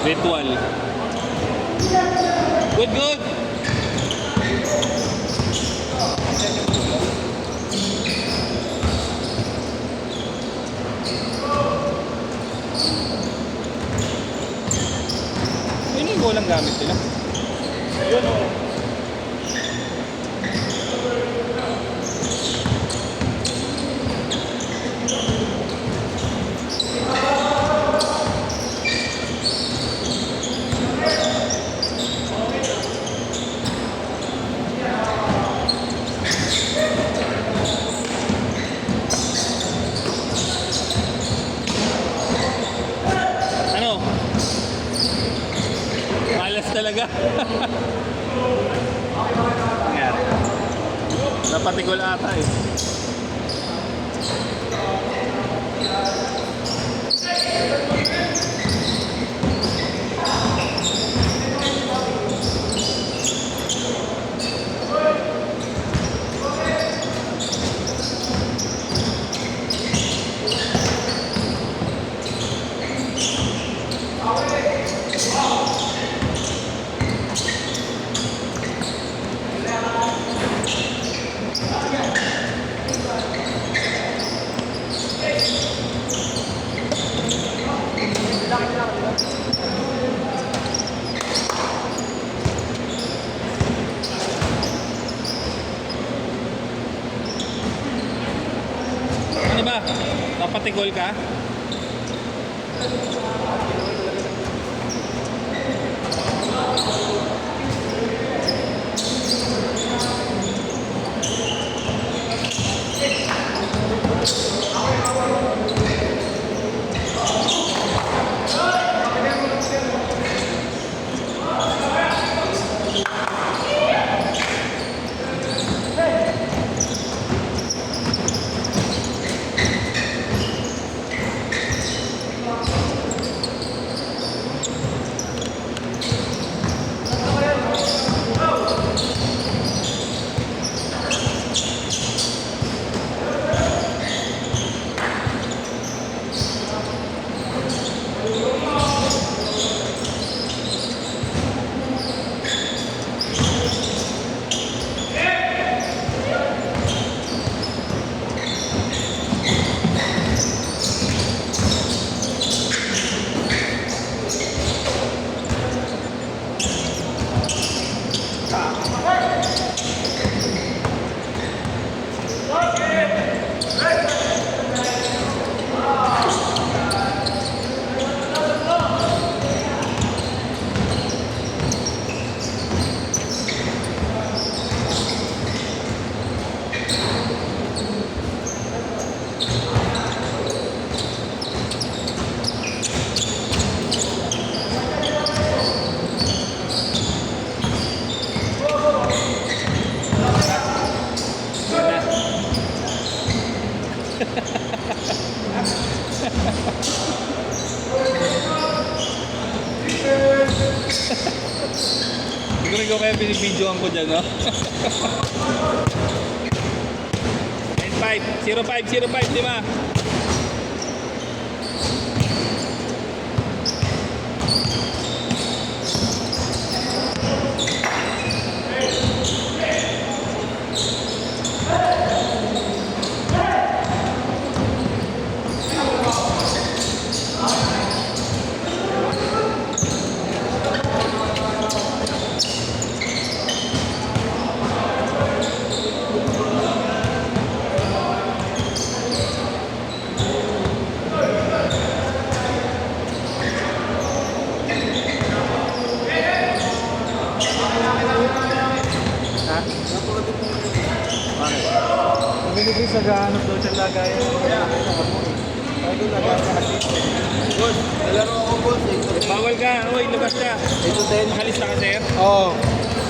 Ritual. Good, good. Yun yung walang gamit nila. Yun o. Ano? Malas talaga. Nangyari. Napatigol ata eh. Ano ba? Napatigol ka? Siguro ko kaya binibidyoan ko dyan, no? 0505, 5. Binigay sa gahanap daw siya lagayan. Ay, doon lagayan ka dito. Boss, Nalaro ako, boss. bawal ka. Uy, labas ka. Ito din. Nakalis na ka, sir? Oo.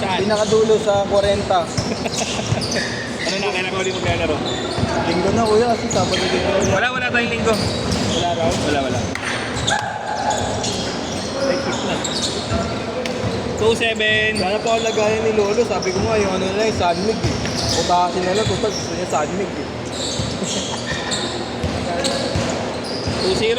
Saan? Pinakadulo sa 40. Ano na, kailan ka ulit maglalaro? Linggo na, kuya. Kasi Sabado din ko. Wala tayong linggo. Wala raw. Wala. Ay, kiss na. 27. Sana pa ako lagayan ni Lolo. Sabi ko nga, yung ano nila, yung Sanmig eh. Utasin na lang. Tutag, gusto niya Sanmig eh. 2-0.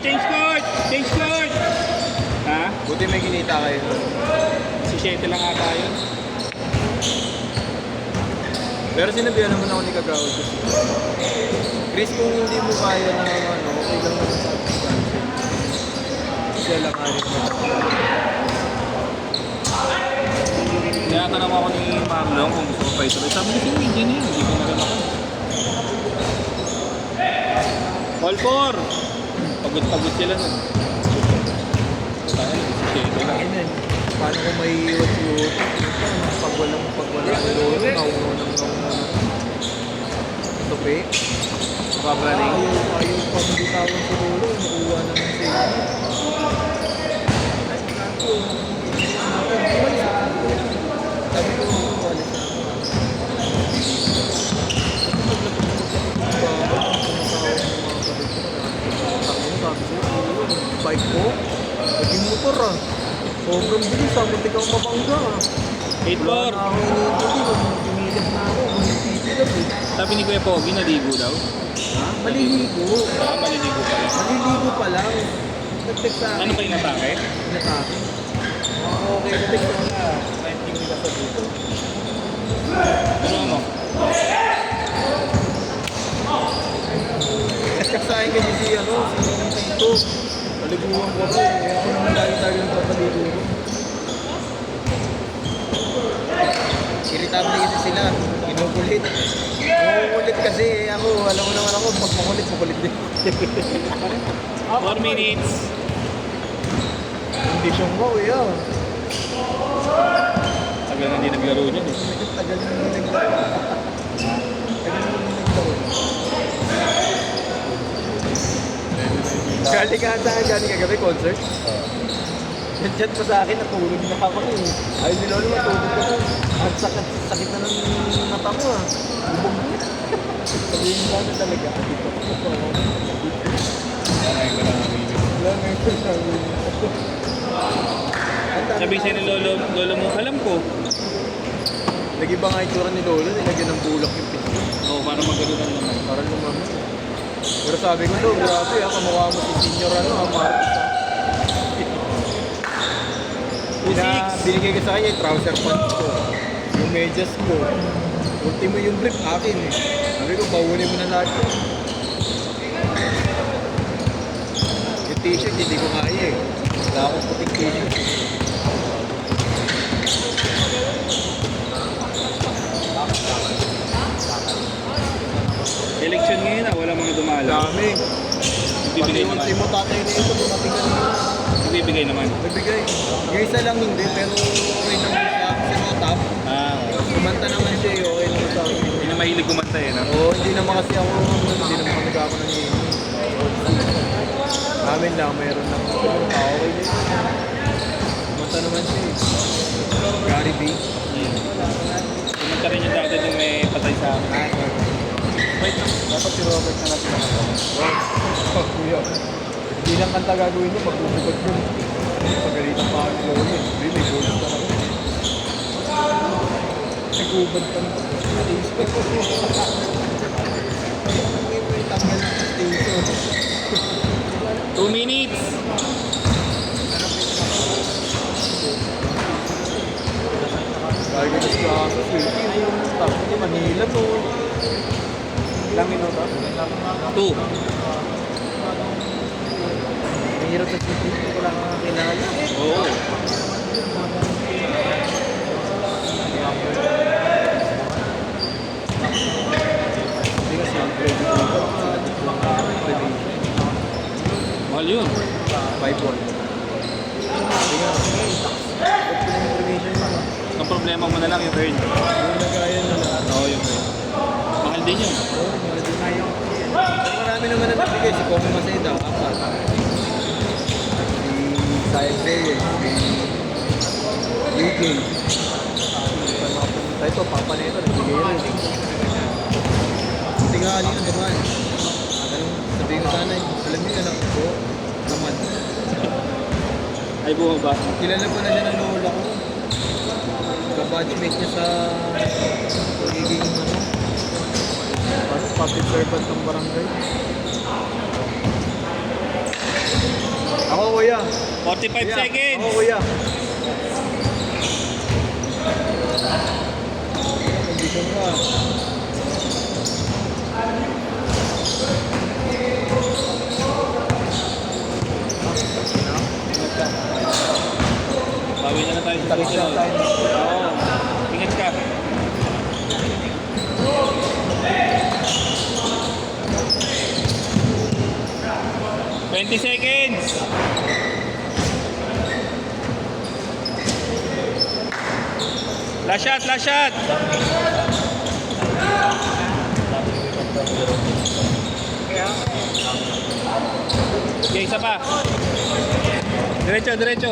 change court! Change court! Ha? Buti may kinita kayo. Si 7 lang ata yun. Pero sinabihan naman ako ni Kagawad kasi. Chris, kung hindi mo kaya na ano, okay lang naman sa atin. Siya lang anin mo. Tinatanong ako ni Marlon kung gusto ko pa ituloy. Sabi niya, hindi na yun. Hindi ko na rin ako. All four! Pagod-pagod sila nun. Tayo, si 7 lang. Ayun, paano kung may iwas si Otto? Pag wala ang lolo, naunang. Tupi. Mapapraning. Ayaw pag hindi tawag si lolo, nakuha naman siya. Sabi ko, walis na ako. Sabi ko, bike ko, naging motor ah. Sobrang bilis ah, muntik akong mabangga ah. 8-4. Wala na ako iniintindi, umilip na ako, umilip eh. Sabi ni Kuya Pogi, naligo daw. Ha? Maliligo. Maliligo pa lang. Maliligo pa lang. Nag-text sa akin. Ano ba yung atake? Inatake. Okay, nag-text ko na. Kahit hindi nila sa dito. Ano mo? Nag-text sa akin kasi si Tito. Maliguan ko ako. Kaya ako naman lagi ng papaligo ko. Irritable kasi sila. Kinukulit. Kinukulit kasi ako. Alam mo naman ako, pag makulit din. 4 minutes. Kondisyon ko, yeah. Tagal na hindi naglaro niyan eh. Tagal na nung naglaro. Galing ka sa akin, galing kagabi, concert. Chat pa sa akin, natulog na ako eh. Ayaw ni Lolo, matulog ako. Ang sakit na ng mata mo ah. Lubog mo. Sabihin mo na talaga. Wala ngayon ko na Sabi siya ni Lolo mo, alam ko. Nag-iba nga itsura ni Lolo, nilagyan ng bulak yung pito. Oo, para magkalunan naman. Parang lumamit. Pero sabi ko daw, grabe ha, kamukha mo si Senior Marcos ha. Binigay ko sa kanya yung trouser pants ko, yung medyas ko. Ultimo yung brief akin eh. Sabi ko, bawunin mo na lahat ko. Yung t-shirt, hindi ko kaya eh. Wala akong puting t-shirt. Election ngayon na, wala mga dumalo. Dami. Bibigay Pati naman. ultimo tatay na ito, dumating na naman. Bibigay naman. Nagbigay. Yung isa lang hindi, pero okay naman siya. Kasi mga top. Ah, Kumanta naman siya eh, okay naman sa akin. hindi na mahilig kumanta eh, no? Oo, hindi naman kasi ako, hindi naman kami ako ng gaming. Amin lang, mayroon lang ako. Okay din. Kumanta naman siya eh. Gary B. Kumanta rin yung dati nung may patay sa akin. Wait lang, dapat si Robert na natin nakatawa. Oh, kuya. Hindi lang kanta gagawin niyo, magbubukod yun. Pagalitan pa ako ni Lolo eh. Hindi, may bonus pa ako. Nagubad pa naman. Taste ko. May tanggal ng station. 2 minutes! Gagawin sa aso, sweetie mo. Tapos ni Manila to. Ilang minuto? 2. Mahirap sa city, hindi ko lang kinala. Oo. Hindi kasi ang credit dito. Mahal yun. 5-1. Hindi nga. Ba't pinag-information mo? Ang problema mo na lang yung earn. Yung nagaya na lang. Oo, yung earn. Mahal din yun. Oo, mahal din na yun. Pero marami naman na nagbigay. Si Coco Maceda, 4. Si Sayed Reyes, si UK. Ito, papa na ito, nagbigay rin. Hindi nga kanina naman. Sabihin ko sana, alam niyo anak ko, naman. Ay, bumaba. Kilala pa na siya ng lola ko. Ka-batchmate niya sa pagiging public servant ng barangay. Ako kuya. 45 Kuya, seconds. Ako kuya. Condition ka. Bawi na tayo sa Takis lang susunod. tayo. Oo. Ingat ka. Twenty seconds. Last shot, last shot. Okay, isa pa. Diretso, diretso.